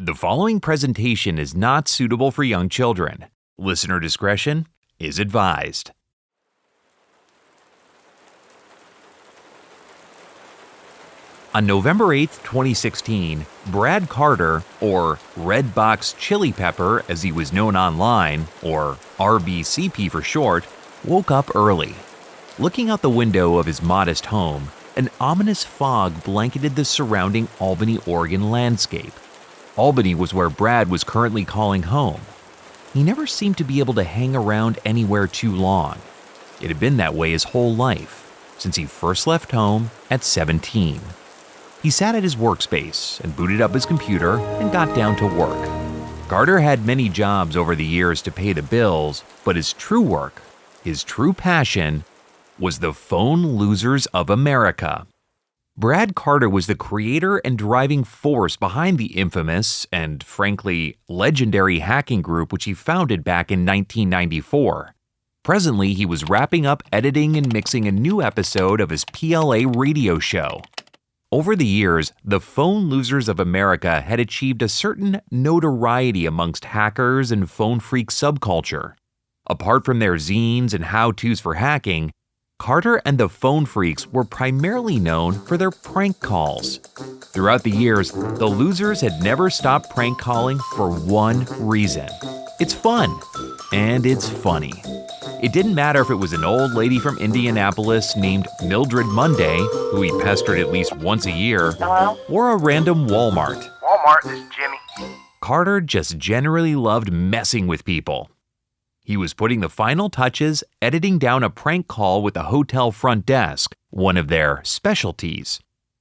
The following presentation is not suitable for young children. Listener discretion is advised. On November 8, 2016, Brad Carter, or Redbox Chili Pepper as he was known online, or RBCP for short, woke up early. Looking out the window of his modest home, an ominous fog blanketed the surrounding Albany, Oregon landscape. Albany was where Brad was currently calling home. He never seemed to be able to hang around anywhere too long. It had been that way his whole life, since he first left home at 17. He sat at his workspace and booted up his computer and got down to work. Carter had many jobs over the years to pay the bills, but his true work, his true passion, was the Phone Losers of America. Brad Carter was the creator and driving force behind the infamous and, frankly, legendary hacking group which he founded back in 1994. Presently, he was wrapping up editing and mixing a new episode of his PLA radio show. Over the years, the Phone Losers of America had achieved a certain notoriety amongst hackers and phone freak subculture. Apart from their zines and how-tos for hacking, Carter and the Phone Freaks were primarily known for their prank calls. Throughout the years, the losers had never stopped prank calling for one reason. It's fun, and it's funny. It didn't matter if it was an old lady from Indianapolis named Mildred Monday, who he pestered at least once a year, or a random Walmart. Walmart, this is Jimmy. Carter just generally loved messing with people. He was putting the final touches, editing down a prank call with the hotel front desk, one of their specialties.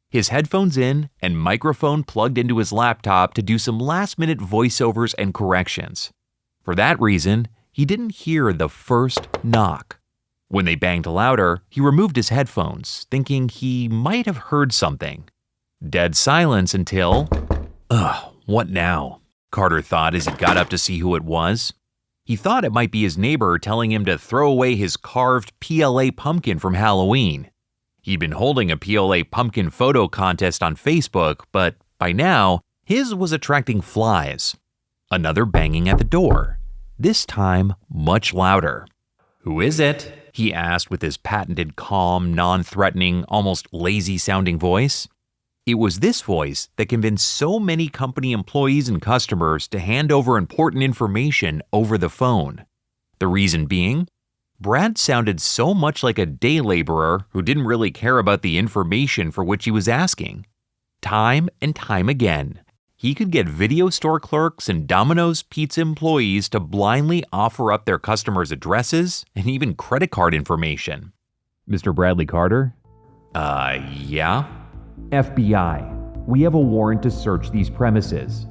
His headphones in and microphone plugged into his laptop to do some last-minute voiceovers and corrections. For that reason, he didn't hear the first knock. When they banged louder, he removed his headphones, thinking he might have heard something. Dead silence until... what now? Carter thought as he got up to see who it was. He thought it might be his neighbor telling him to throw away his carved PLA pumpkin from Halloween. He'd been holding a PLA pumpkin photo contest on Facebook, but by now, his was attracting flies. Another banging at the door, this time much louder. "Who is it?" he asked with his patented calm, non-threatening, almost lazy-sounding voice. It was this voice that convinced so many company employees and customers to hand over important information over the phone. The reason being, Brad sounded so much like a day laborer who didn't really care about the information for which he was asking. Time and time again, he could get video store clerks and Domino's Pizza employees to blindly offer up their customers' addresses and even credit card information. "Mr. Bradley Carter?" Yeah? "FBI, we have a warrant to search these premises."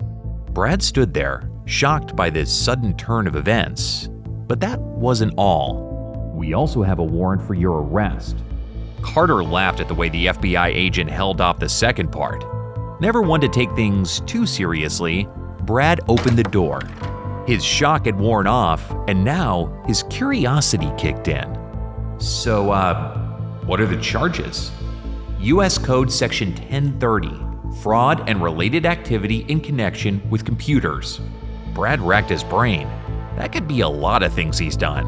Brad stood there, shocked by this sudden turn of events. But that wasn't all. "We also have a warrant for your arrest." Carter laughed at the way the FBI agent held off the second part. Never one to take things too seriously, Brad opened the door. His shock had worn off, and now his curiosity kicked in. "So, what are the charges?" U.S. Code Section 1030, Fraud and Related Activity in Connection with Computers. Brad racked his brain. That could be a lot of things he's done.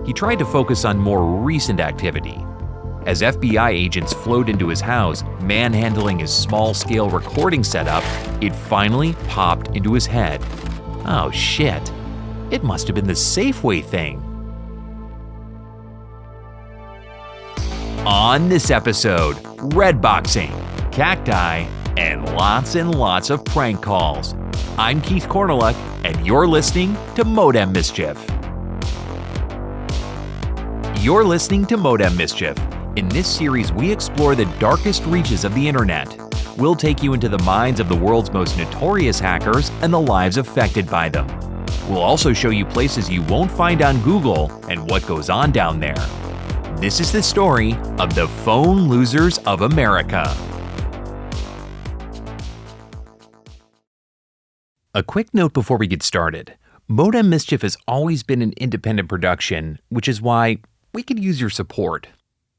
He tried to focus on more recent activity. As FBI agents flowed into his house, manhandling his small-scale recording setup, it finally popped into his head. Oh shit, it must have been the Safeway thing. On this episode, Redboxing, Cacti, and lots of prank calls. I'm Keith Corneluk, and you're listening to Modem Mischief. You're listening to Modem Mischief. In this series, we explore the darkest reaches of the internet. We'll take you into the minds of the world's most notorious hackers and the lives affected by them. We'll also show you places you won't find on Google and what goes on down there. This is the story of the Phone Losers of America. A quick note before we get started. Modem Mischief has always been an independent production, which is why we could use your support.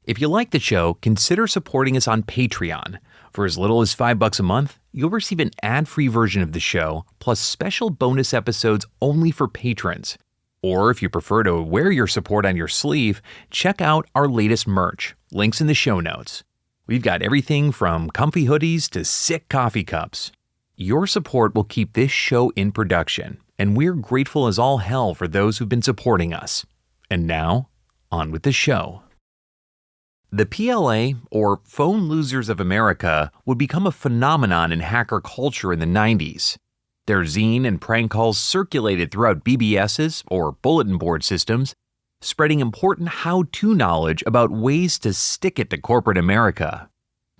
If you like the show, consider supporting us on Patreon. For as little as $5 a month, You'll receive an ad-free version of the show, plus special bonus episodes only for patrons. Or if you prefer to wear your support on your sleeve, check out our latest merch. Links in the show notes. We've got everything from comfy hoodies to sick coffee cups. Your support will keep this show in production, and we're grateful as all hell for those who've been supporting us. And now, on with the show. The PLA, or Phone Losers of America, would become a phenomenon in hacker culture in the 90s. Their zine and prank calls circulated throughout BBSs, or bulletin board systems, spreading important how-to knowledge about ways to stick it to corporate America.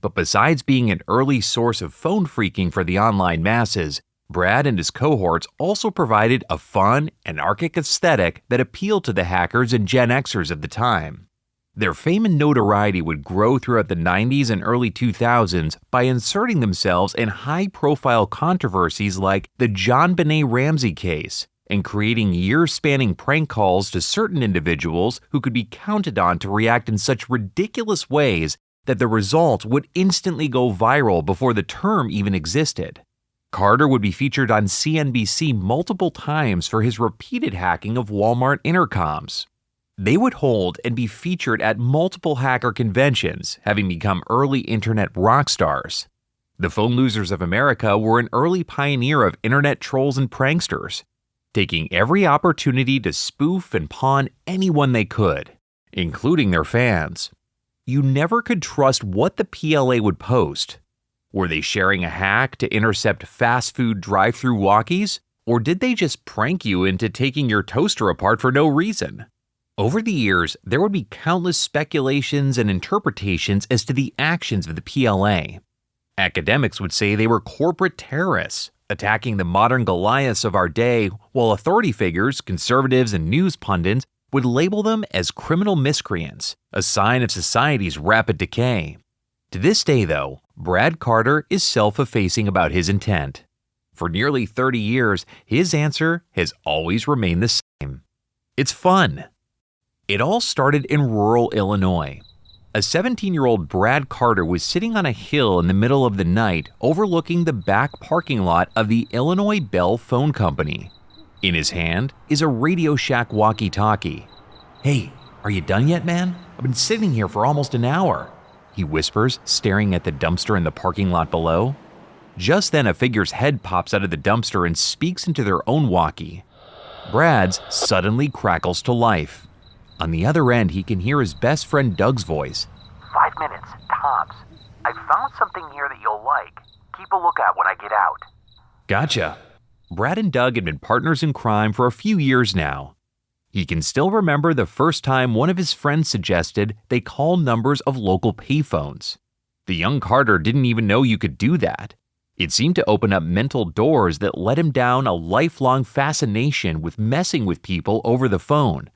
But besides being an early source of phone freaking for the online masses, Brad and his cohorts also provided a fun, anarchic aesthetic that appealed to the hackers and Gen Xers of the time. Their fame and notoriety would grow throughout the 90s and early 2000s by inserting themselves in high-profile controversies like the John Benet Ramsey case and creating year-spanning prank calls to certain individuals who could be counted on to react in such ridiculous ways that the results would instantly go viral before the term even existed. Carter would be featured on CNBC multiple times for his repeated hacking of Walmart intercoms. They would hold and be featured at multiple hacker conventions, having become early internet rock stars. The Phone Losers of America were an early pioneer of internet trolls and pranksters, taking every opportunity to spoof and pawn anyone they could, including their fans. You never could trust what the PLA would post. Were they sharing a hack to intercept fast food drive-thru walkies, or did they just prank you into taking your toaster apart for no reason? Over the years, there would be countless speculations and interpretations as to the actions of the PLA. Academics would say they were corporate terrorists, attacking the modern Goliaths of our day, while authority figures, conservatives, and news pundits would label them as criminal miscreants, a sign of society's rapid decay. To this day, though, Brad Carter is self-effacing about his intent. For nearly 30 years, his answer has always remained the same. It's fun. It all started in rural Illinois. A 17-year-old Brad Carter was sitting on a hill in the middle of the night overlooking the back parking lot of the Illinois Bell Phone Company. In his hand is a Radio Shack walkie-talkie. "Hey, are you done yet, man? I've been sitting here for almost an hour," he whispers, staring at the dumpster in the parking lot below. Just then, a figure's head pops out of the dumpster and speaks into their own walkie. Brad's suddenly crackles to life. On the other end, he can hear his best friend Doug's voice. 5 minutes, tops. I found something here that you'll like. Keep a lookout when I get out. Gotcha. Brad and Doug had been partners in crime for a few years now. He can still remember the first time one of his friends suggested they call numbers of local payphones. The young Carter didn't even know you could do that. It seemed to open up mental doors that led him down a lifelong fascination with messing with people over the phone.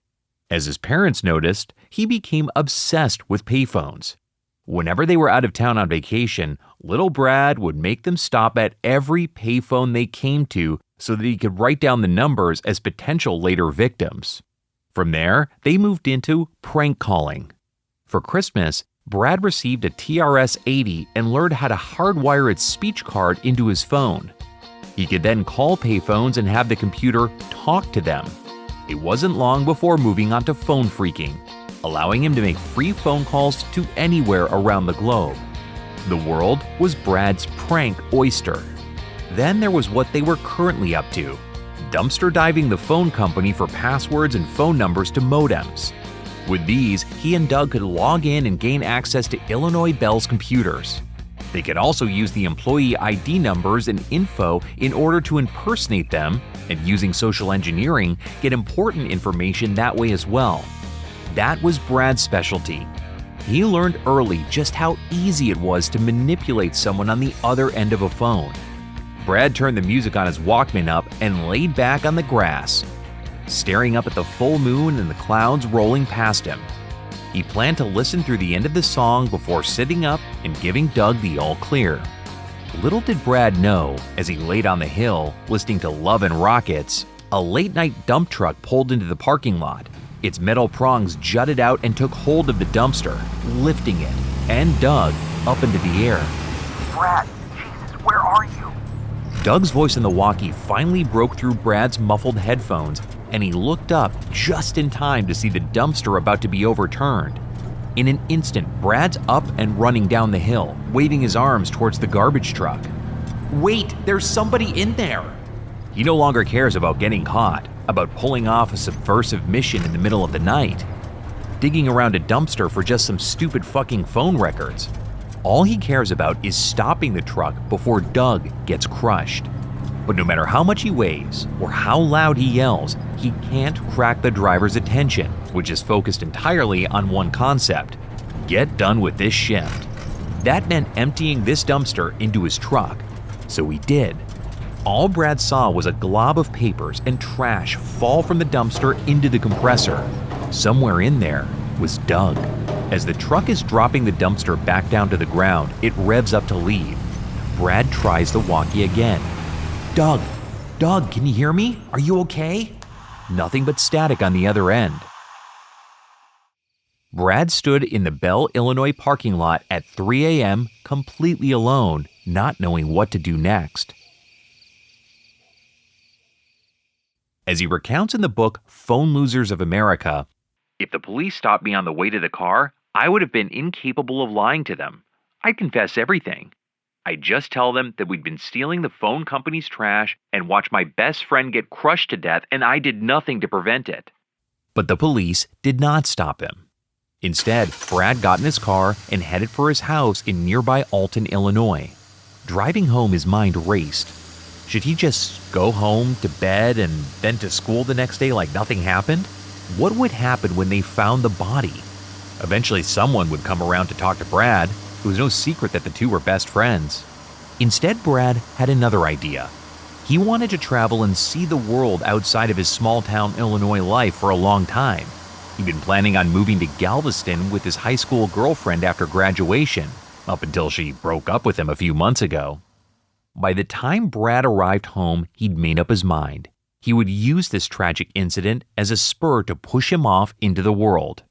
As his parents noticed, he became obsessed with payphones. Whenever they were out of town on vacation, little Brad would make them stop at every payphone they came to so that he could write down the numbers as potential later victims. From there, they moved into prank calling. For Christmas, Brad received a TRS-80 and learned how to hardwire its speech card into his phone. He could then call payphones and have the computer talk to them. It wasn't long before moving on to phone freaking, allowing him to make free phone calls to anywhere around the globe. The world was Brad's prank oyster. Then there was what they were currently up to, dumpster diving the phone company for passwords and phone numbers to modems. With these, he and Doug could log in and gain access to Illinois Bell's computers. They could also use the employee ID numbers and info in order to impersonate them, and using social engineering, get important information that way as well. That was Brad's specialty. He learned early just how easy it was to manipulate someone on the other end of a phone. Brad turned the music on his Walkman up and laid back on the grass, staring up at the full moon and the clouds rolling past him. He planned to listen through the end of the song before sitting up and giving Doug the all clear. Little did Brad know, as he laid on the hill, listening to Love and Rockets, a late-night dump truck pulled into the parking lot. Its metal prongs jutted out and took hold of the dumpster, lifting it and Doug up into the air. Brad, Jesus, where are you? Doug's voice in the walkie finally broke through Brad's muffled headphones, and he looked up just in time to see the dumpster about to be overturned. In an instant, Brad's up and running down the hill, waving his arms towards the garbage truck. "Wait, there's somebody in there!" He no longer cares about getting caught, about pulling off a subversive mission in the middle of the night, digging around a dumpster for just some stupid fucking phone records. All he cares about is stopping the truck before Doug gets crushed. But no matter how much he weighs or how loud he yells, he can't crack the driver's attention, which is focused entirely on one concept: get done with this shift. That meant emptying this dumpster into his truck. So he did. All Brad saw was a glob of papers and trash fall from the dumpster into the compressor. Somewhere in there was Doug. As the truck is dropping the dumpster back down to the ground, it revs up to leave. Brad tries the walkie again. Doug, can you hear me? Are you okay?" Nothing but static on the other end. Brad stood in the Bell, Illinois parking lot at 3 a.m., completely alone, not knowing what to do next. As he recounts in the book Phone Losers of America, "If the police stopped me on the way to the car, I would have been incapable of lying to them. I'd confess everything. I'd just tell them that we'd been stealing the phone company's trash and watch my best friend get crushed to death, and I did nothing to prevent it." But the police did not stop him. Instead, Brad got in his car and headed for his house in nearby Alton, Illinois. Driving home, his mind raced. Should he just go home to bed and then to school the next day like nothing happened? What would happen when they found the body? Eventually, someone would come around to talk to Brad. It was no secret that the two were best friends. Instead, Brad had another idea. He wanted to travel and see the world outside of his small-town Illinois life for a long time. He'd been planning on moving to Galveston with his high school girlfriend after graduation, up until she broke up with him a few months ago. By the time Brad arrived home, he'd made up his mind. He would use this tragic incident as a spur to push him off into the world.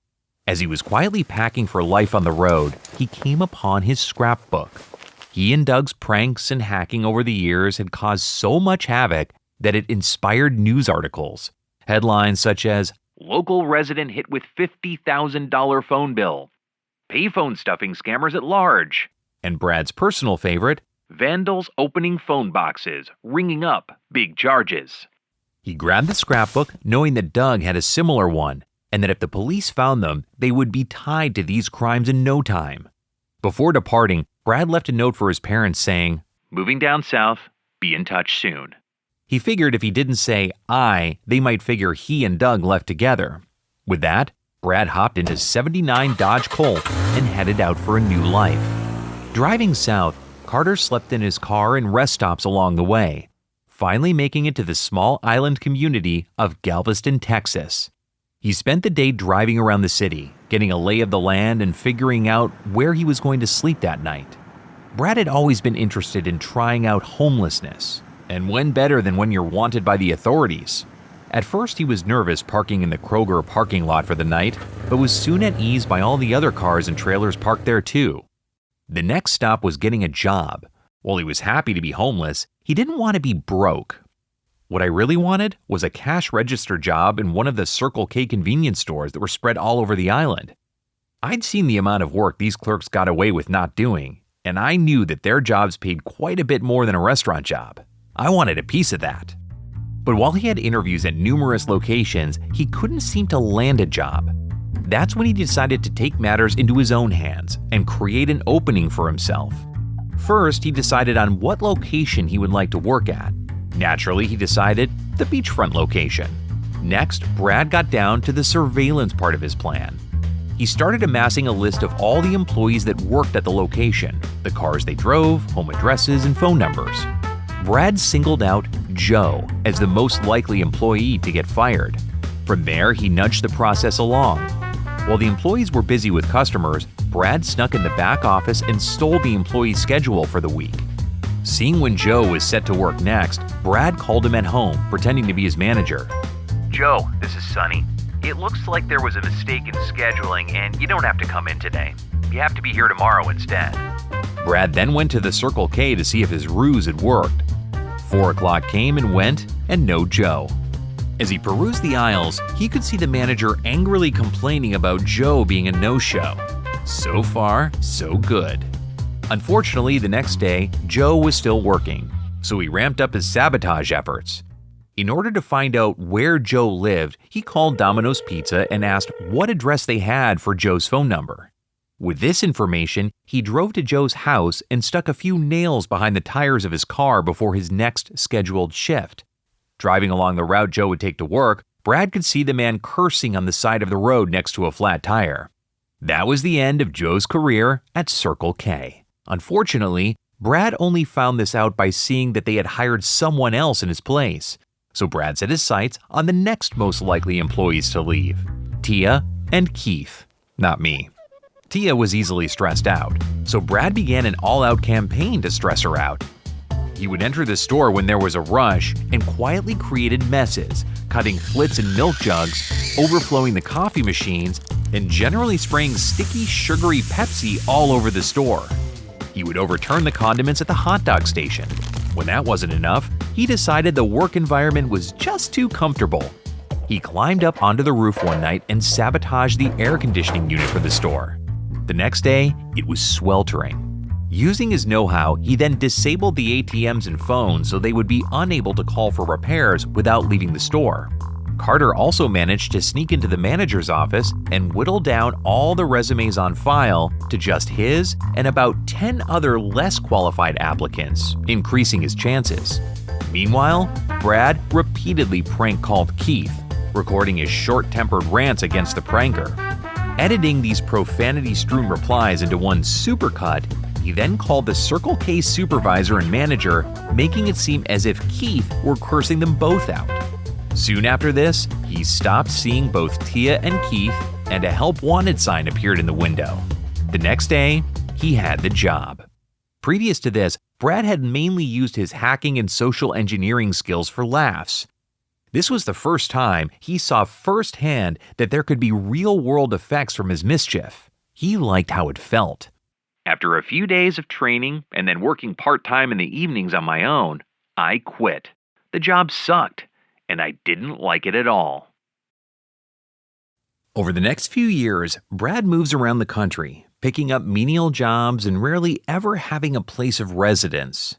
As he was quietly packing for life on the road, he came upon his scrapbook. He and Doug's pranks and hacking over the years had caused so much havoc that it inspired news articles. Headlines such as, "Local resident hit with $50,000 phone bill," "Payphone stuffing scammers at large," and Brad's personal favorite, "Vandals opening phone boxes, ringing up, big charges." He grabbed the scrapbook, knowing that Doug had a similar one, and that if the police found them, they would be tied to these crimes in no time. Before departing, Brad left a note for his parents saying, "Moving down south, be in touch soon." He figured if he didn't say "I," they might figure he and Doug left together. With that, Brad hopped into 79 Dodge Colt and headed out for a new life. Driving south, Carter slept in his car in rest stops along the way, finally making it to the small island community of Galveston, Texas. He spent the day driving around the city, getting a lay of the land and figuring out where he was going to sleep that night. Brad had always been interested in trying out homelessness, and when better than when you're wanted by the authorities? At first he was nervous parking in the Kroger parking lot for the night, but was soon at ease by all the other cars and trailers parked there too. The next stop was getting a job. While he was happy to be homeless, he didn't want to be broke. What I really wanted was a cash register job in one of the Circle K convenience stores that were spread all over the island. I'd seen the amount of work these clerks got away with not doing, and I knew that their jobs paid quite a bit more than a restaurant job. I wanted a piece of that. But while he had interviews at numerous locations, he couldn't seem to land a job. That's when he decided to take matters into his own hands and create an opening for himself. First, he decided on what location he would like to work at. Naturally, he decided the beachfront location. Next, Brad got down to the surveillance part of his plan. He started amassing a list of all the employees that worked at the location, the cars they drove, home addresses, and phone numbers. Brad singled out Joe as the most likely employee to get fired. From there, he nudged the process along. While the employees were busy with customers, Brad snuck in the back office and stole the employee's schedule for the week. Seeing when Joe was set to work next, Brad called him at home, pretending to be his manager. "Joe, this is Sonny. It looks like there was a mistake in scheduling and you don't have to come in today. You have to be here tomorrow instead." Brad then went to the Circle K to see if his ruse had worked. 4 o'clock came and went, and no Joe. As he perused the aisles, he could see the manager angrily complaining about Joe being a no-show. So far, so good. Unfortunately, the next day, Joe was still working, so he ramped up his sabotage efforts. In order to find out where Joe lived, he called Domino's Pizza and asked what address they had for Joe's phone number. With this information, he drove to Joe's house and stuck a few nails behind the tires of his car before his next scheduled shift. Driving along the route Joe would take to work, Brad could see the man cursing on the side of the road next to a flat tire. That was the end of Joe's career at Circle K. Unfortunately, Brad only found this out by seeing that they had hired someone else in his place. So Brad set his sights on the next most likely employees to leave, Tia and Keith, not me. Tia was easily stressed out, so Brad began an all-out campaign to stress her out. He would enter the store when there was a rush and quietly created messes, cutting flits in milk jugs, overflowing the coffee machines, and generally spraying sticky, sugary Pepsi all over the store. He would overturn the condiments at the hot dog station. When that wasn't enough, he decided the work environment was just too comfortable. He climbed up onto the roof one night and sabotaged the air conditioning unit for the store. The next day, it was sweltering. Using his know-how, he then disabled the ATMs and phones so they would be unable to call for repairs without leaving the store. Carter also managed to sneak into the manager's office and whittle down all the resumes on file to just his and about 10 other less qualified applicants, increasing his chances. Meanwhile, Brad repeatedly prank-called Keith, recording his short-tempered rants against the pranker. Editing these profanity-strewn replies into one supercut, he then called the Circle K supervisor and manager, making it seem as if Keith were cursing them both out. Soon after this, he stopped seeing both Tia and Keith, and a help wanted sign appeared in the window. The next day, he had the job. Previous to this, Brad had mainly used his hacking and social engineering skills for laughs. This was the first time he saw firsthand that there could be real-world effects from his mischief. He liked how it felt. After a few days of training and then working part-time in the evenings on my own, I quit. The job sucked, and I didn't like it at all. Over the next few years, Brad moves around the country, picking up menial jobs and rarely ever having a place of residence.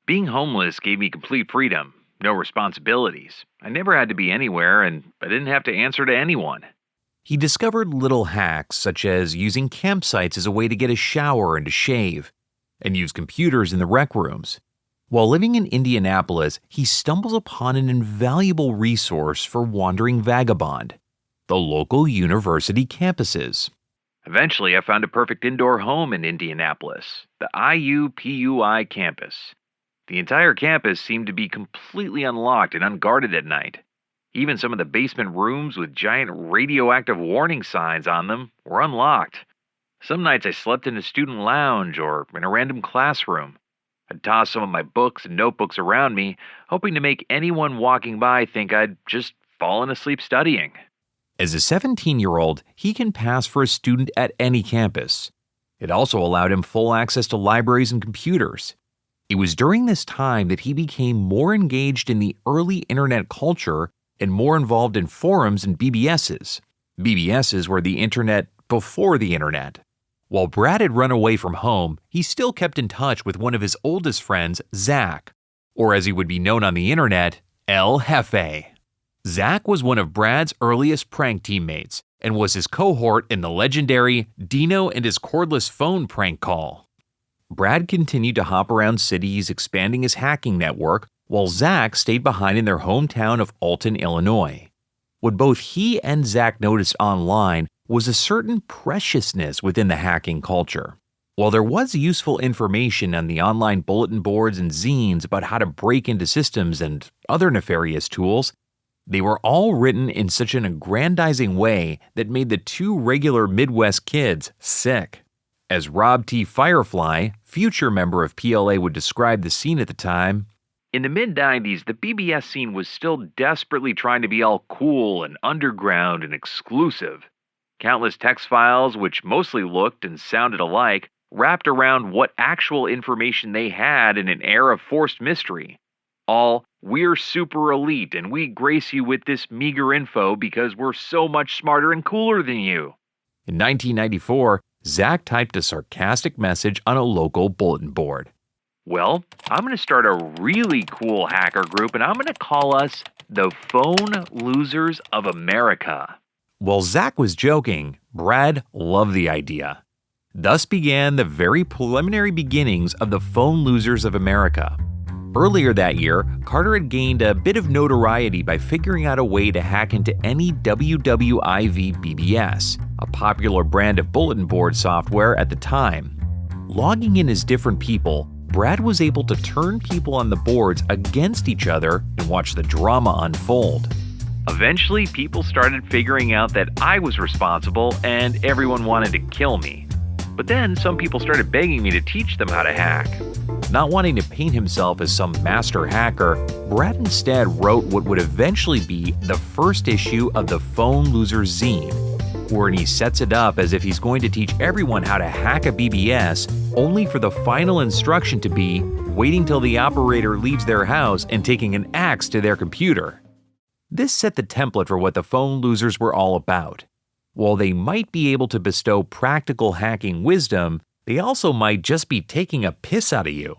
Being homeless gave me complete freedom, no responsibilities. I never had to be anywhere, and I didn't have to answer to anyone. He discovered little hacks such as using campsites as a way to get a shower and to shave, and use computers in the rec rooms. While living in Indianapolis, he stumbles upon an invaluable resource for wandering vagabond: the local university campuses. Eventually, I found a perfect indoor home in Indianapolis, the IUPUI campus. The entire campus seemed to be completely unlocked and unguarded at night. Even some of the basement rooms with giant radioactive warning signs on them were unlocked. Some nights I slept in a student lounge or in a random classroom. I'd toss some of my books and notebooks around me, hoping to make anyone walking by think I'd just fallen asleep studying. As a 17-year-old, he can pass for a student at any campus. It also allowed him full access to libraries and computers. It was during this time that he became more engaged in the early internet culture and more involved in forums and BBSs. BBSs were the internet before the internet. While Brad had run away from home, he still kept in touch with one of his oldest friends, Zach, or as he would be known on the internet, El Jefe. Zach was one of Brad's earliest prank teammates and was his cohort in the legendary Dino and his cordless phone prank call. Brad continued to hop around cities expanding his hacking network, while Zach stayed behind in their hometown of Alton, Illinois. What both he and Zach noticed online was a certain preciousness within the hacking culture. While there was useful information on the online bulletin boards and zines about how to break into systems and other nefarious tools, they were all written in such an aggrandizing way that made the two regular Midwest kids sick. As Rob T. Firefly, future member of PLA, would describe the scene at the time, "In the mid-90s, the BBS scene was still desperately trying to be all cool and underground and exclusive. Countless text files, which mostly looked and sounded alike, wrapped around what actual information they had in an air of forced mystery. All, "We're super elite and we grace you with this meager info because we're so much smarter and cooler than you." In 1994, Zach typed a sarcastic message on a local bulletin board. "Well, I'm going to start a really cool hacker group and I'm going to call us the Phone Losers of America." While Zach was joking, Brad loved the idea. Thus began the very preliminary beginnings of the Phone Losers of America. Earlier that year, Carter had gained a bit of notoriety by figuring out a way to hack into any WWIV BBS, a popular brand of bulletin board software at the time. Logging in as different people, Brad was able to turn people on the boards against each other and watch the drama unfold. Eventually, people started figuring out that I was responsible and everyone wanted to kill me. But then some people started begging me to teach them how to hack. Not wanting to paint himself as some master hacker, Brad instead wrote what would eventually be the first issue of the Phone Losers Zine, wherein he sets it up as if he's going to teach everyone how to hack a BBS, only for the final instruction to be waiting till the operator leaves their house and taking an axe to their computer. This set the template for what the Phone Losers were all about. While they might be able to bestow practical hacking wisdom, they also might just be taking a piss out of you.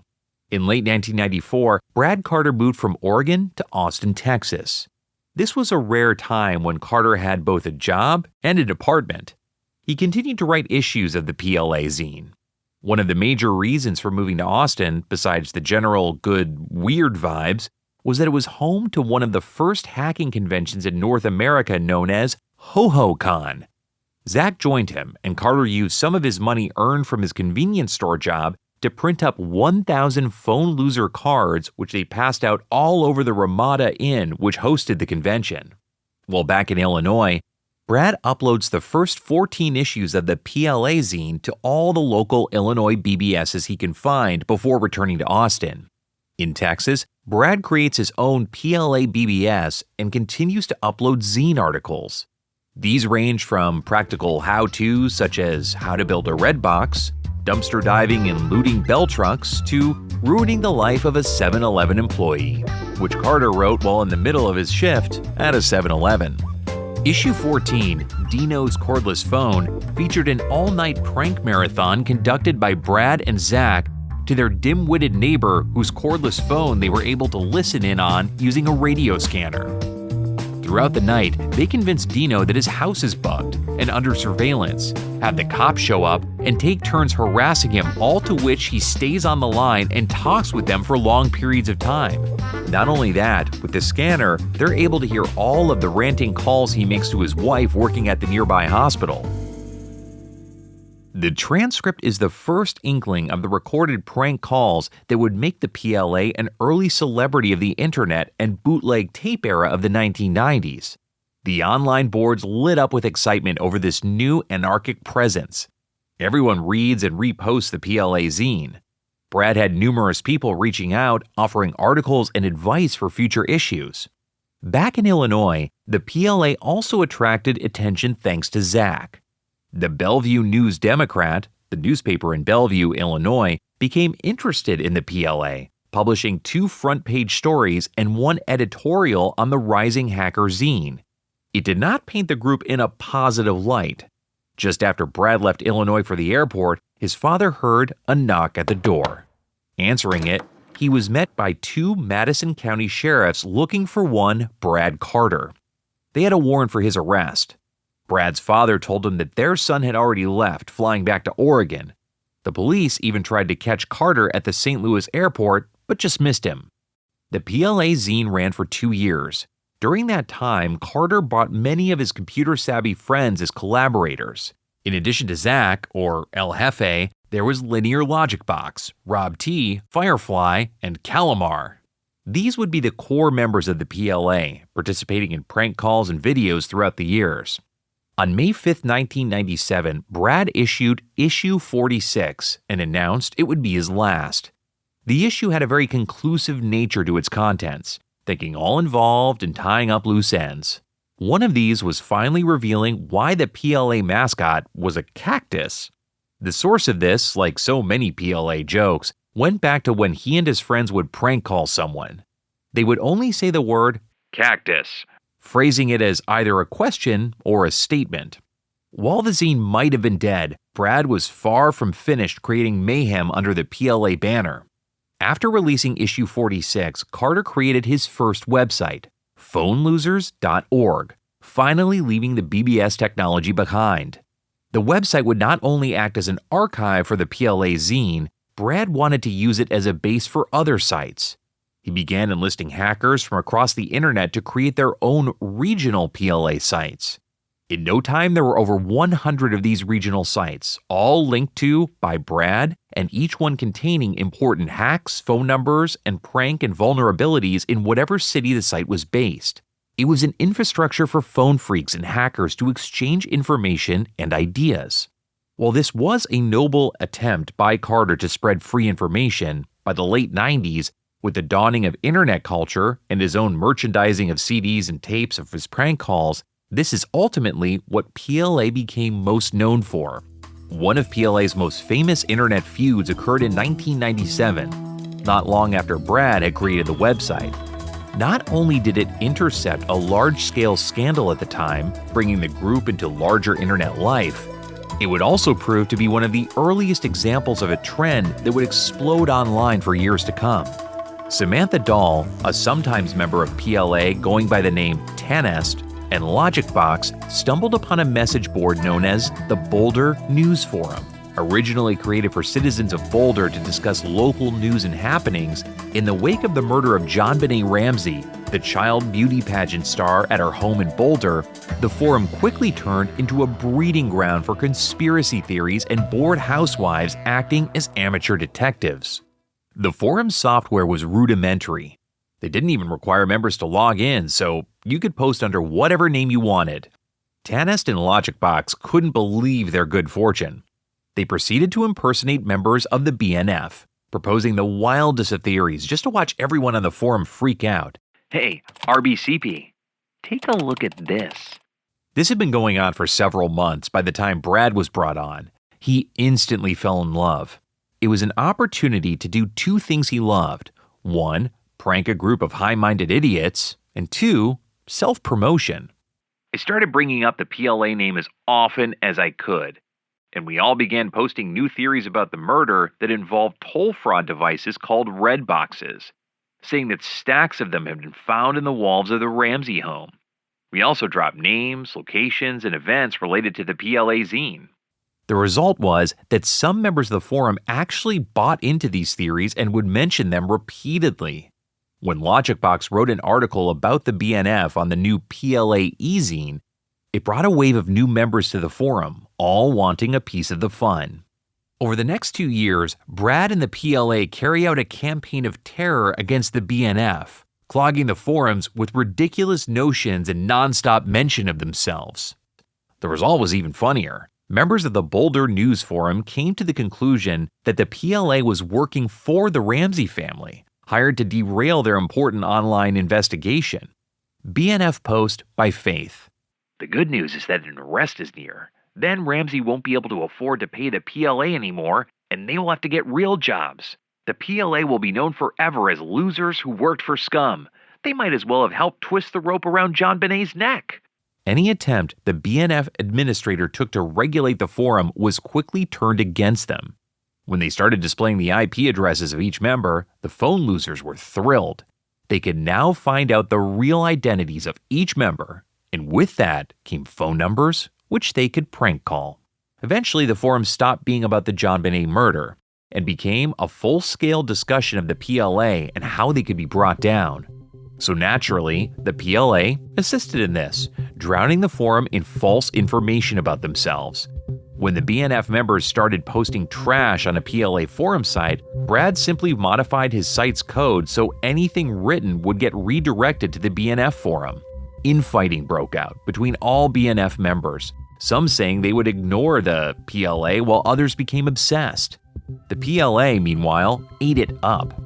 In late 1994, Brad Carter moved from Oregon to Austin, Texas. This was a rare time when Carter had both a job and an apartment. He continued to write issues of the PLA Zine. One of the major reasons for moving to Austin, besides the general good, weird vibes, was that it was home to one of the first hacking conventions in North America known as HoHoCon. Zach joined him, and Carter used some of his money earned from his convenience store job to print up 1,000 phone loser cards, which they passed out all over the Ramada Inn, which hosted the convention. While back in Illinois, Brad uploads the first 14 issues of the PLA Zine to all the local Illinois BBSs he can find before returning to Austin. In Texas, Brad creates his own PLA BBS and continues to upload zine articles. These range from practical how-tos such as how to build a Redbox, dumpster diving and looting bell trucks, to ruining the life of a 7-Eleven employee, which Carter wrote while in the middle of his shift at a 7-Eleven. Issue 14, Dino's Cordless Phone, featured an all-night prank marathon conducted by Brad and Zach to their dim-witted neighbor whose cordless phone they were able to listen in on using a radio scanner. Throughout the night, they convinced Dino that his house is bugged and under surveillance, have the cops show up, and take turns harassing him, all to which he stays on the line and talks with them for long periods of time. Not only that, with the scanner, they're able to hear all of the ranting calls he makes to his wife working at the nearby hospital. The transcript is the first inkling of the recorded prank calls that would make the PLA an early celebrity of the internet and bootleg tape era of the 1990s. The online boards lit up with excitement over this new anarchic presence. Everyone reads and reposts the PLA Zine. Brad had numerous people reaching out, offering articles and advice for future issues. Back in Illinois, the PLA also attracted attention thanks to Zach. The Bellevue News-Democrat, the newspaper in Bellevue, Illinois, became interested in the PLA, publishing 2 front-page stories and 1 editorial on the rising hacker zine. It did not paint the group in a positive light. Just after Brad left Illinois for the airport, his father heard a knock at the door. Answering it, he was met by 2 Madison County sheriffs looking for one Brad Carter. They had a warrant for his arrest. Brad's father told him that their son had already left, flying back to Oregon. The police even tried to catch Carter at the St. Louis airport, but just missed him. The PLA Zine ran for 2 years. During that time, Carter brought many of his computer-savvy friends as collaborators. In addition to Zach, or El Jefe, there was Linear Logic Box, Rob T, Firefly, and Calamar. These would be the core members of the PLA, participating in prank calls and videos throughout the years. On May 5, 1997, Brad issued Issue 46 and announced it would be his last. The issue had a very conclusive nature to its contents, thanking all involved and tying up loose ends. One of these was finally revealing why the PLA mascot was a cactus. The source of this, like so many PLA jokes, went back to when he and his friends would prank call someone. they would only say the word cactus, phrasing it as either a question or a statement. While the zine might have been dead, Brad was far from finished creating mayhem under the PLA banner. After releasing issue 46, Carter created his first website, phonelosers.org, finally leaving the BBS technology behind. The website would not only act as an archive for the PLA zine, Brad wanted to use it as a base for other sites. He began enlisting hackers from across the internet to create their own regional PLA sites. In no time, there were over 100 of these regional sites, all linked to by Brad, and each one containing important hacks, phone numbers, and prank and vulnerabilities in whatever city the site was based. It was an infrastructure for phone freaks and hackers to exchange information and ideas. While this was a noble attempt by Carter to spread free information, by the late 90s, with the dawning of internet culture and his own merchandising of CDs and tapes of his prank calls, this is ultimately what PLA became most known for. One of PLA's most famous internet feuds occurred in 1997, not long after Brad had created the website. Not only did it intercept a large-scale scandal at the time, bringing the group into larger internet life, it would also prove to be one of the earliest examples of a trend that would explode online for years to come. Samantha Dahl, a sometimes member of PLA going by the name Tanest, and Logicbox stumbled upon a message board known as the Boulder News Forum, originally created for citizens of Boulder to discuss local news and happenings. In the wake of the murder of JonBenet Ramsey, the child beauty pageant star at her home in Boulder, the forum quickly turned into a breeding ground for conspiracy theories and bored housewives acting as amateur detectives. The forum's software was rudimentary. They didn't even require members to log in, so you could post under whatever name you wanted. Tanest and Logicbox couldn't believe their good fortune. They proceeded to impersonate members of the BNF, proposing the wildest of theories just to watch everyone on the forum freak out. Hey, RBCP, take a look at this. This had been going on for several months by the time Brad was brought on. He instantly fell in love. It was an opportunity to do two things he loved. One, prank a group of high-minded idiots, and two, self-promotion. I started bringing up the PLA name as often as I could, and we all began posting new theories about the murder that involved toll fraud devices called Redboxes, saying that stacks of them had been found in the walls of the Ramsey home. We also dropped names, locations, and events related to the PLA Zine. The result was that some members of the forum actually bought into these theories and would mention them repeatedly. When Logicbox wrote an article about the BNF on the new PLA Zine, it brought a wave of new members to the forum, all wanting a piece of the fun. Over the next 2 years, Brad and the PLA carry out a campaign of terror against the BNF, clogging the forums with ridiculous notions and nonstop mention of themselves. The result was even funnier. Members of the Boulder News Forum came to the conclusion that the PLA was working for the Ramsey family, hired to derail their important online investigation. BNF post by Faith. The good news is that an arrest is near. Then Ramsey won't be able to afford to pay the PLA anymore, and they will have to get real jobs. The PLA will be known forever as losers who worked for scum. They might as well have helped twist the rope around JonBenet's neck. Any attempt the BNF administrator took to regulate the forum was quickly turned against them. When they started displaying the IP addresses of each member, the phone losers were thrilled. They could now find out the real identities of each member, and with that came phone numbers, which they could prank call. Eventually, the forum stopped being about the JonBenet murder and became a full-scale discussion of the PLA and how they could be brought down. So naturally, the PLA assisted in this, drowning the forum in false information about themselves. When the BNF members started posting trash on a PLA forum site, Brad simply modified his site's code so anything written would get redirected to the BNF forum. Infighting broke out between all BNF members, some saying they would ignore the PLA while others became obsessed. The PLA, meanwhile, ate it up.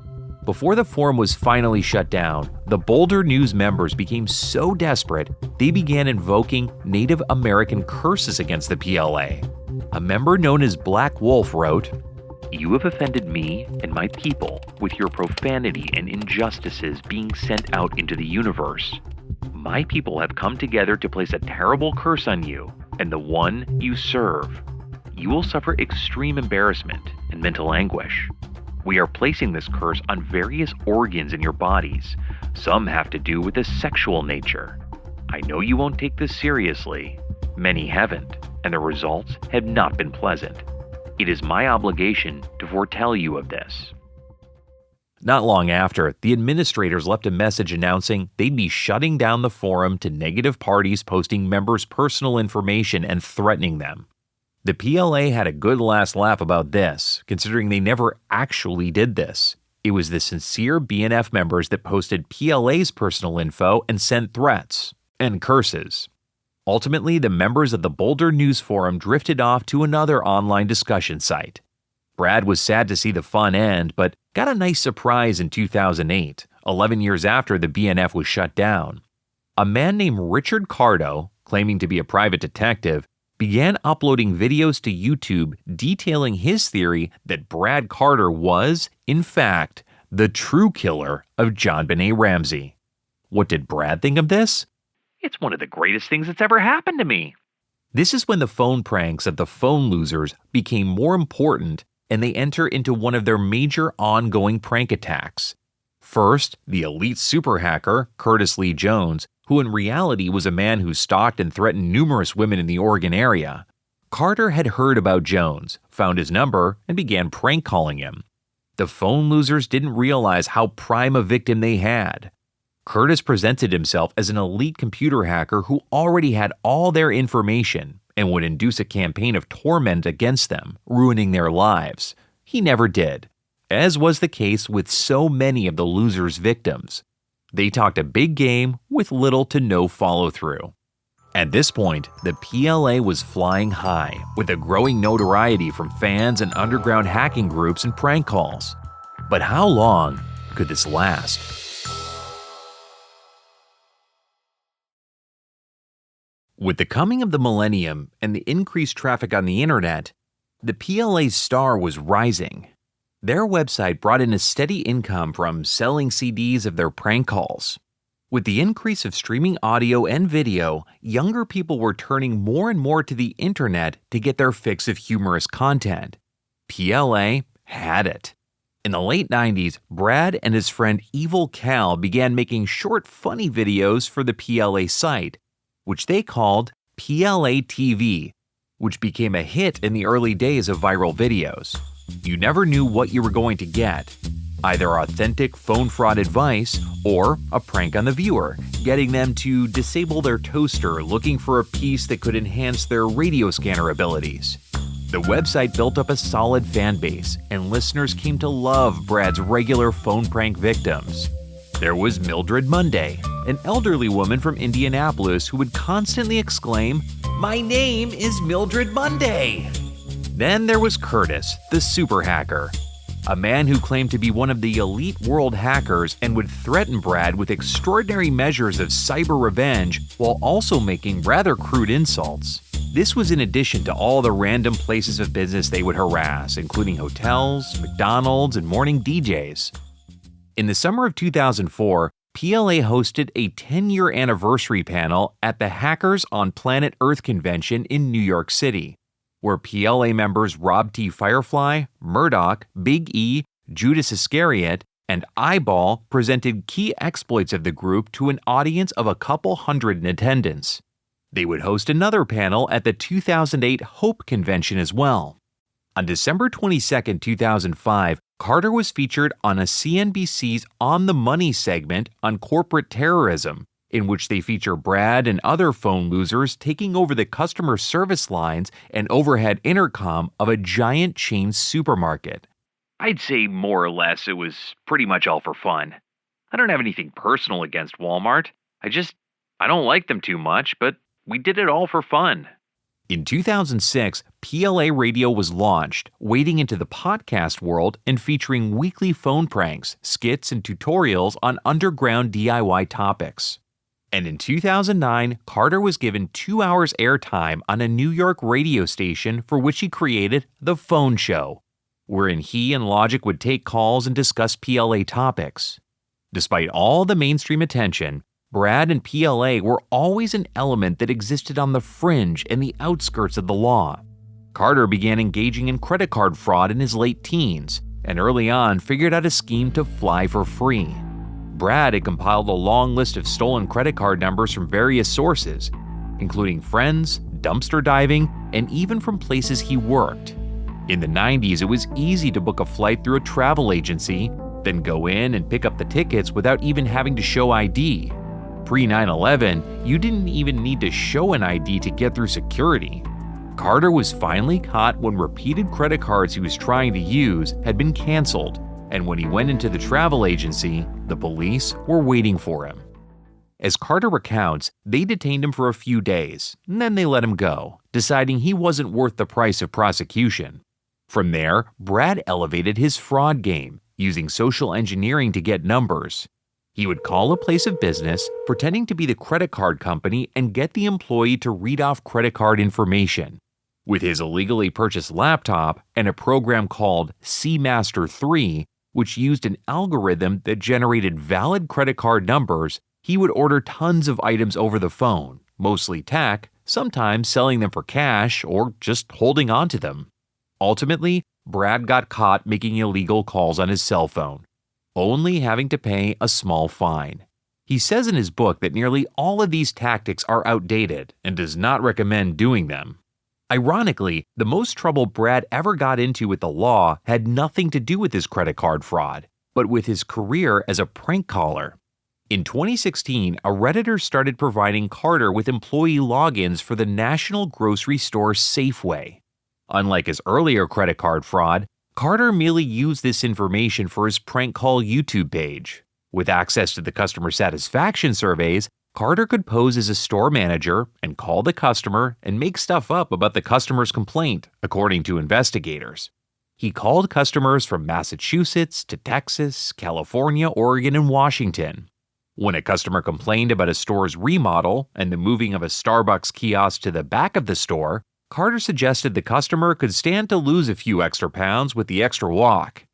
Before the forum was finally shut down, the Boulder News members became so desperate they began invoking Native American curses against the PLA. A member known as Black Wolf wrote, You have offended me and my people with your profanity and injustices being sent out into the universe. My people have come together to place a terrible curse on you and the one you serve. You will suffer extreme embarrassment and mental anguish. We are placing this curse on various organs in your bodies. Some have to do with a sexual nature. I know you won't take this seriously. Many haven't, and the results have not been pleasant. It is my obligation to foretell you of this. Not long after, the administrators left a message announcing they'd be shutting down the forum to negative parties posting members' personal information and threatening them. The PLA had a good last laugh about this, considering they never actually did this. It was the sincere BNF members that posted PLA's personal info and sent threats and curses. Ultimately, the members of the Boulder News Forum drifted off to another online discussion site. Brad was sad to see the fun end, but got a nice surprise in 2008, 11 years after the BNF was shut down. A man named Richard Cardo, claiming to be a private detective, began uploading videos to YouTube detailing his theory that Brad Carter was, in fact, the true killer of JonBenet Ramsey. What did Brad think of this? It's one of the greatest things that's ever happened to me. This is when the phone pranks of the phone losers became more important and they enter into one of their major ongoing prank attacks. First, the elite super hacker, Curtis Lee Jones, who in reality was a man who stalked and threatened numerous women in the Oregon area. Carter had heard about Jones, found his number, and began prank calling him. The phone losers didn't realize how prime a victim they had. Curtis presented himself as an elite computer hacker who already had all their information and would induce a campaign of torment against them, ruining their lives. He never did, as was the case with so many of the losers' victims. They talked a big game with little to no follow-through. At this point, the PLA was flying high, with a growing notoriety from fans and underground hacking groups and prank calls. But how long could this last? With the coming of the millennium and the increased traffic on the internet, the PLA's star was rising. Their website brought in a steady income from selling CDs of their prank calls. With the increase of streaming audio and video, younger people were turning more and more to the internet to get their fix of humorous content. PLA had it. In the late 90s, Brad and his friend Evil Cal began making short, funny videos for the PLA site, which they called PLA TV, which became a hit in the early days of viral videos. You never knew what you were going to get, either authentic phone fraud advice or a prank on the viewer, getting them to disable their toaster looking for a piece that could enhance their radio scanner abilities. The website built up a solid fan base, and listeners came to love Brad's regular phone prank victims. There was Mildred Monday, an elderly woman from Indianapolis who would constantly exclaim, "My name is Mildred Monday!" Then there was Curtis, the super hacker, a man who claimed to be one of the elite world hackers and would threaten Brad with extraordinary measures of cyber revenge while also making rather crude insults. This was in addition to all the random places of business they would harass, including hotels, McDonald's, and morning DJs. In the summer of 2004, PLA hosted a 10-year anniversary panel at the Hackers on Planet Earth convention in New York City, where PLA members Rob T. Firefly, Murdoch, Big E, Judas Iscariot, and Eyeball presented key exploits of the group to an audience of a couple hundred in attendance. They would host another panel at the 2008 Hope Convention as well. On December 22, 2005, Carter was featured on a CNBC's On the Money segment on corporate terrorism, in which they feature Brad and other phone losers taking over the customer service lines and overhead intercom of a giant chain supermarket. I'd say more or less it was pretty much all for fun. I don't have anything personal against Walmart. I don't like them too much, but we did it all for fun. In 2006, PLA Radio was launched, wading into the podcast world and featuring weekly phone pranks, skits, and tutorials on underground DIY topics. And in 2009, Carter was given 2 hours airtime on a New York radio station for which he created The Phone Show, wherein he and Logic would take calls and discuss PLA topics. Despite all the mainstream attention, Brad and PLA were always an element that existed on the fringe and the outskirts of the law. Carter began engaging in credit card fraud in his late teens, and early on figured out a scheme to fly for free. Brad had compiled a long list of stolen credit card numbers from various sources, including friends, dumpster diving, and even from places he worked. In the 90s, it was easy to book a flight through a travel agency, then go in and pick up the tickets without even having to show ID. Pre-9/11, you didn't even need to show an ID to get through security. Carter was finally caught when repeated credit cards he was trying to use had been canceled, and when he went into the travel agency, the police were waiting for him. As Carter recounts, they detained him for a few days, and then they let him go, deciding he wasn't worth the price of prosecution. From there, Brad elevated his fraud game, using social engineering to get numbers. He would call a place of business, pretending to be the credit card company, and get the employee to read off credit card information. With his illegally purchased laptop and a program called Seamaster 3, which used an algorithm that generated valid credit card numbers, he would order tons of items over the phone, mostly tech, sometimes selling them for cash or just holding on to them. Ultimately, Brad got caught making illegal calls on his cell phone, only having to pay a small fine. He says in his book that nearly all of these tactics are outdated and does not recommend doing them. Ironically, the most trouble Brad ever got into with the law had nothing to do with his credit card fraud, but with his career as a prank caller. In 2016, a Redditor started providing Carter with employee logins for the national grocery store Safeway. Unlike his earlier credit card fraud, Carter merely used this information for his prank call YouTube page. With access to the customer satisfaction surveys, Carter could pose as a store manager and call the customer and make stuff up about the customer's complaint, according to investigators. He called customers from Massachusetts to Texas, California, Oregon, and Washington. When a customer complained about a store's remodel and the moving of a Starbucks kiosk to the back of the store, Carter suggested the customer could stand to lose a few extra pounds with the extra walk.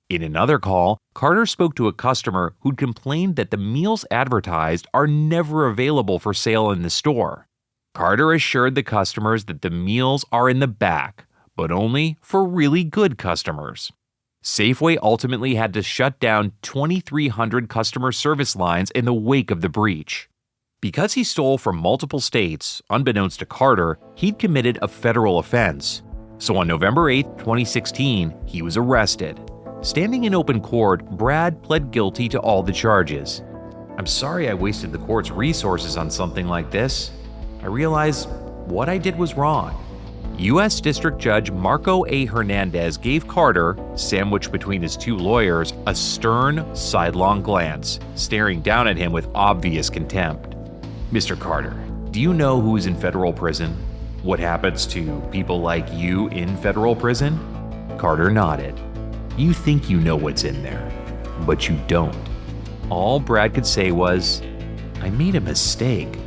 In another call, Carter spoke to a customer who'd complained that the meals advertised are never available for sale in the store. Carter assured the customers that the meals are in the back, but only for really good customers. Safeway ultimately had to shut down 2,300 customer service lines in the wake of the breach. Because he stole from multiple states, unbeknownst to Carter, he'd committed a federal offense. So on November 8, 2016, he was arrested. Standing in open court, Brad pled guilty to all the charges. "I'm sorry I wasted the court's resources on something like this. I realize what I did was wrong." U.S. District Judge Marco A. Hernandez gave Carter, sandwiched between his two lawyers, a stern, sidelong glance, staring down at him with obvious contempt. "Mr. Carter, do you know who is in federal prison? What happens to people like you in federal prison?" Carter nodded. "You think you know what's in there, but you don't." All Brad could say was, "I made a mistake."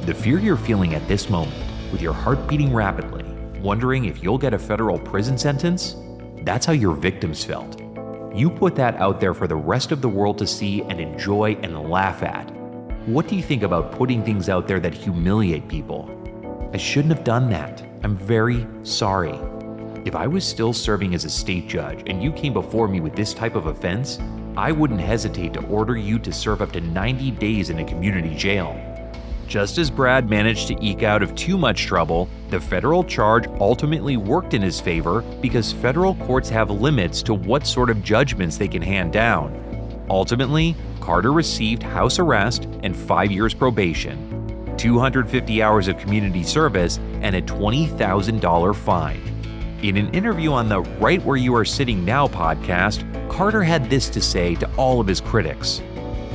The fear you're feeling at this moment, with your heart beating rapidly, wondering if you'll get a federal prison sentence, that's how your victims felt. You put that out there for the rest of the world to see and enjoy and laugh at. What do you think about putting things out there that humiliate people? I shouldn't have done that. I'm very sorry. If I was still serving as a state judge and you came before me with this type of offense, I wouldn't hesitate to order you to serve up to 90 days in a community jail. Just as Brad managed to eke out of too much trouble, the federal charge ultimately worked in his favor because federal courts have limits to what sort of judgments they can hand down. Ultimately, Carter received house arrest and 5 years probation, 250 hours of community service, and a $20,000 fine. In an interview on the Right Where You Are Sitting Now podcast, Carter had this to say to all of his critics.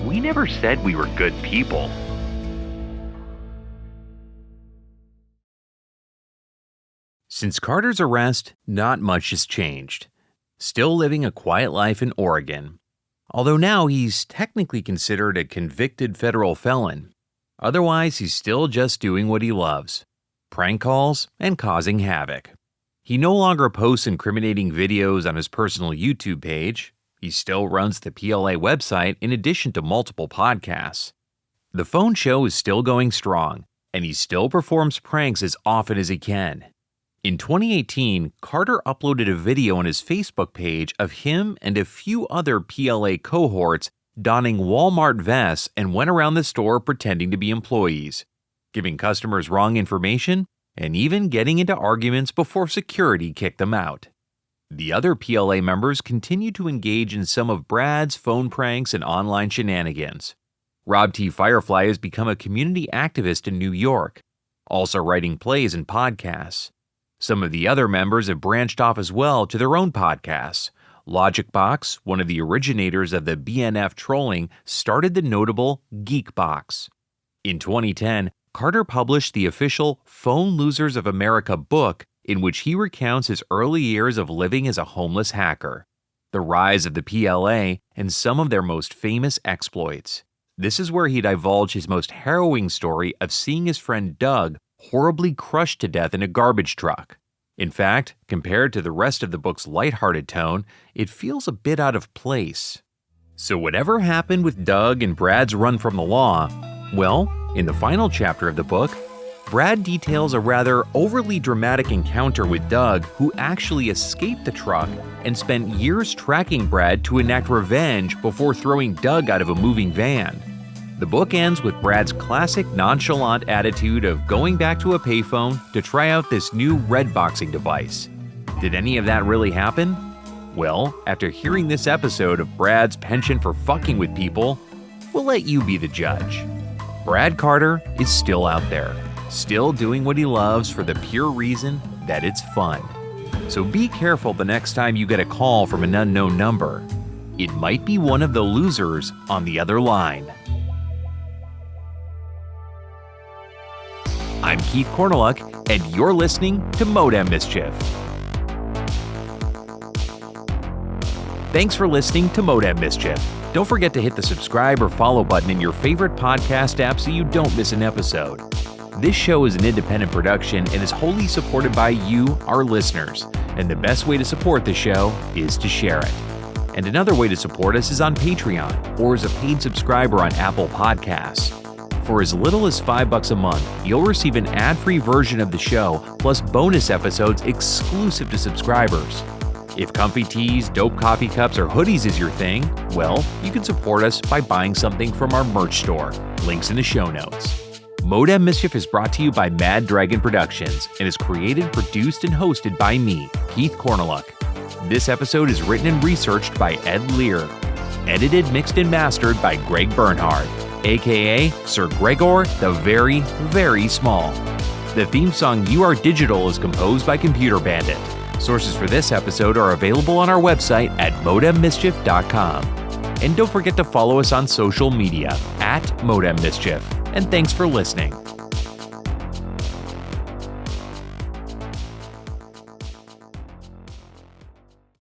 "We never said we were good people." Since Carter's arrest, not much has changed. Still living a quiet life in Oregon. Although now he's technically considered a convicted federal felon. Otherwise, he's still just doing what he loves: prank calls and causing havoc. He no longer posts incriminating videos on his personal YouTube page. He still runs the PLA website in addition to multiple podcasts. The phone show is still going strong, and he still performs pranks as often as he can. In 2018, Carter uploaded a video on his Facebook page of him and a few other PLA cohorts donning Walmart vests and went around the store pretending to be employees, giving customers wrong information, and even getting into arguments before security kicked them out. The other PLA members continue to engage in some of Brad's phone pranks and online shenanigans. Rob T. Firefly has become a community activist in New York, also writing plays and podcasts. Some of the other members have branched off as well to their own podcasts. Logicbox, one of the originators of the BNF trolling, started the notable Geekbox. In 2010, Carter published the official Phone Losers of America book, in which he recounts his early years of living as a homeless hacker, the rise of the PLA, and some of their most famous exploits. This is where he divulged his most harrowing story of seeing his friend Doug horribly crushed to death in a garbage truck. In fact, compared to the rest of the book's lighthearted tone, it feels a bit out of place. So whatever happened with Doug and Brad's run from the law, well, in the final chapter of the book, Brad details a rather overly dramatic encounter with Doug, who actually escaped the truck and spent years tracking Brad to enact revenge before throwing Doug out of a moving van. The book ends with Brad's classic nonchalant attitude of going back to a payphone to try out this new Redboxing device. Did any of that really happen? Well, after hearing this episode of Brad's penchant for fucking with people, we'll let you be the judge. Brad Carter is still out there, still doing what he loves for the pure reason that it's fun. So be careful the next time you get a call from an unknown number. It might be one of the losers on the other line. I'm Keith Corneluk, and you're listening to Modem Mischief. Thanks for listening to Modem Mischief. Don't forget to hit the subscribe or follow button in your favorite podcast app so you don't miss an episode. This show is an independent production and is wholly supported by you, our listeners, and the best way to support the show is to share it. And another way to support us is on Patreon or as a paid subscriber on Apple Podcasts. For as little as $5 a month, you'll receive an ad-free version of the show, plus bonus episodes exclusive to subscribers. If comfy tees, dope coffee cups, or hoodies is your thing, well, you can support us by buying something from our merch store. Links in the show notes. Modem Mischief is brought to you by Mad Dragon Productions and is created, produced, and hosted by me, Keith Corneluk. This episode is written and researched by Ed Leer. Edited, mixed, and mastered by Greg Bernhard, aka Sir Gregor the Very, Very Small. The theme song You Are Digital is composed by Computer Bandit. Sources for this episode are available on our website at modemmischief.com. And don't forget to follow us on social media @Modem Mischief. And thanks for listening.